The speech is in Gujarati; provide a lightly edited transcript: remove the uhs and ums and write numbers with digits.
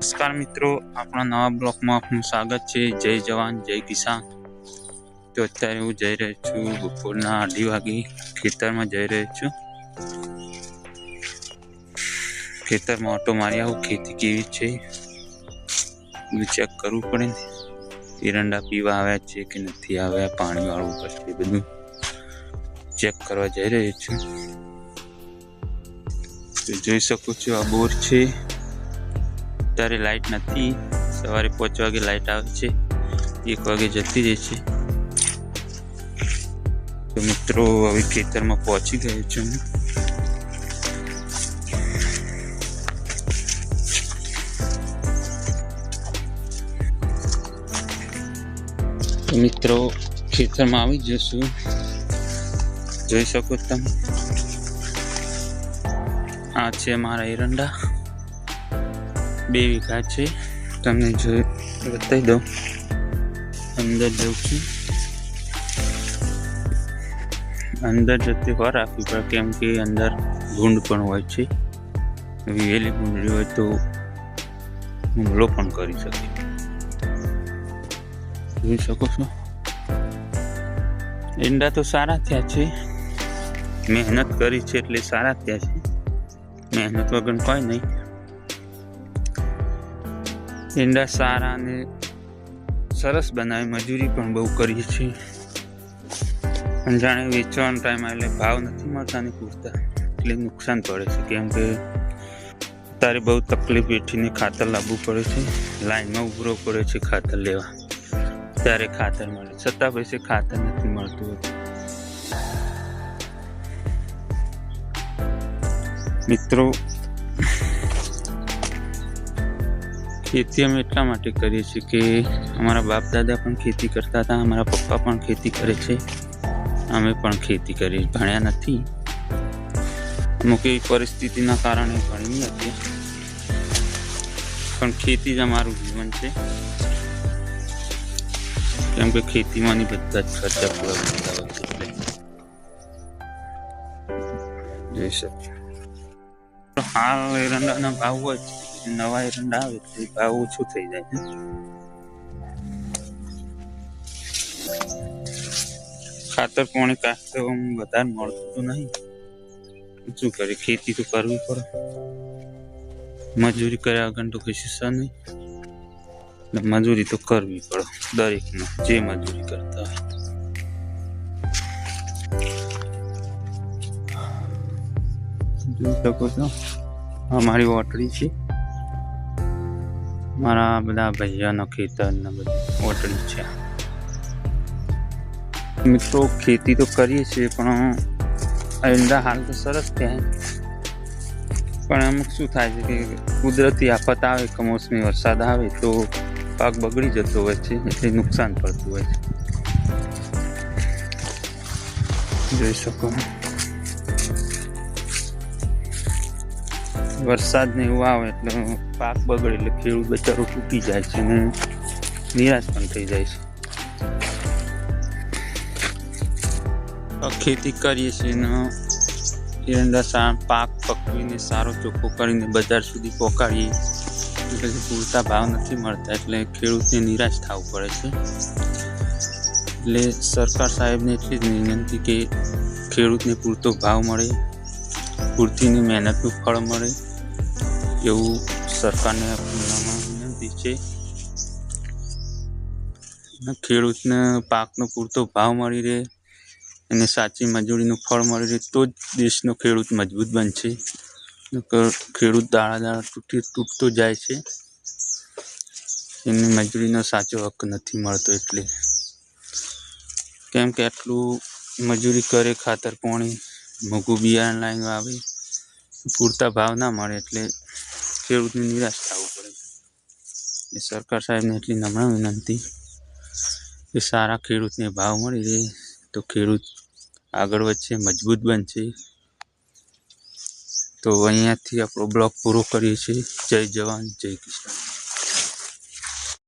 નમસ્કાર મિત્રો, આપણા નવા બ્લોકમાં આપનું સ્વાગત છે। જય જવાન જય કિસાન। તો અત્યારે હું જઈ રહ્યો છું બપોરના 2:30 વાગે ખેતરમાં જઈ રહ્યો છું। ખેતરમાં ઓટો મારી આવું, ખેતી કેવી છે ચેક કરવું પડે ને। એરંડા પીવા આવ્યા છે કે નથી આવ્યા, પાણી વાળવું પડશે, બધું ચેક કરવા જઈ રહ્યો છું। તો જોઈ શકો છો આ બોર છે। અત્યારે લાઇટ નથી, સવારે 5 વાગે લાઇટ આવે છે, 1 વાગે જતી રહે છે। તો મિત્રો હવે ખેતરમાં પહોંચી ગયો છું। તો મિત્રો ખેતરમાં આવી જશું, જોઈ શકો તમે। આ છે મારા એરંડા, 2 વીઘા છે। તમને જોઈ બતાવી દઉં, અંદર જઉં છું। અંદર જતી વાર રાખવી પડે, કેમ કે અંદર ભૂંડ પણ હોય છે। વહેલી ભૂંડળી હોય તો હુમલો પણ કરી શકે। જોઈ શકો છો એંડા તો સારા થયા છે, મહેનત કરી છે એટલે સારા થયા છે। મહેનત વગર કોઈ નહીં। એંડા સારા અને સરસ બનાવી, મજૂરી પણ બહુ કરીએ છીએ। અને જાણે વેચવાનો ટાઈમ એટલે ભાવ નથી મળતા ને પૂરતા, એટલે નુકસાન પડે છે। કેમ કે તારે બહુ તકલીફ વેઠીને ખાતર લાવવું પડે છે, લાઈનમાં ઉભરો પડે છે ખાતર લેવા, ત્યારે ખાતર મળે, છતાં પછી ખાતર નથી મળતું હોતું। મિત્રો ખેતી અમે એટલા માટે કરીએ છીએ કે અમારા બાપ દાદા પણ ખેતી કરતા હતા, અમારા પપ્પા પણ ખેતી કરે છે, અમે પણ ખેતી કરી। ભણ્યા નથી, અમુક એવી પરિસ્થિતિના કારણે ભણી હતી, પણ ખેતી જ અમારું જીવન છે। કેમ કે ખેતીમાંની બધા જ ખર્ચા પૂરા કરતા હોય છે, એટલે જોઈ શકો। હાલ એરંડાના ભાવ હોય, નવા એરંડા આવે તો ભાવ ઓછું થઈ જાય છે। ખાતર પાણી કાઢતો વધારે મળતું તો નહીં, શું કરે, ખેતી તો કરવી પડે। મજૂરી કર્યા વગર તો કશું છે નહીં, મજૂરી તો કરવી પડે દરેકને, જે મજૂરી કરતા હોય। જોઈ શકો છો અમારી ઓટડી છે, મારા બધા ભાઈઓનો ખેતરના બધી ઓટડી છે। મિત્રો ખેતી તો કરીએ છીએ, પણ એંડા હાલ તો સરસ થયા, પણ અમુક શું થાય છે કે કુદરતી આફત આવે, કમોસમી વરસાદ આવે તો પાક બગડી જતો હોય છે, એટલે નુકસાન પડતું હોય છે। જોઈ શકો વરસાદ ને એવું આવે એટલે પાક બગડે, એટલે ખેડૂત બચારો તૂટી જાય છે અને નિરાશ પણ થઈ જાય છે। ખેતી કરીએ છીએ ને એરંડા પાક પકવીને સારો ચોખ્ખો કરીને બજાર સુધી પહોંચાડીએ, પછી પૂરતા ભાવ નથી મળતા, એટલે ખેડૂતને નિરાશ થવું પડે છે। એટલે સરકાર સાહેબને એટલી જ વિનંતી કે ખેડૂતને પૂરતો ભાવ મળે, પૂરતીની મહેનતનું ફળ મળે, એવું સરકારને વિનંતી છે। ખેડૂતને પાકનો પૂરતો ભાવ મળી રહે અને સાચી મજૂરીનું ફળ મળી રહે તો જ દેશનો ખેડૂત મજબૂત બનશે। ખેડૂત દાડા તૂટતો જાય છે, એની મજૂરીનો સાચો હક નથી મળતો। એટલે કેમ કે આટલું મજૂરી કરે, ખાતર પાણી મોંઘું બિયારણ લાવીને આવે, પૂરતા ભાવ ના મળે એટલે ખેડૂતને નિરાશ થવું પડે। એ સરકાર સાહેબને એટલી નમ્ર વિનંતી કે સારા ખેડૂતને ભાવ મળી રહે તો ખેડૂત આગળ વધશે, મજબૂત બનશે। તો અહીંયાથી આપણો બ્લોગ પૂરો કરીએ છીએ। જય જવાન જય કિસાન।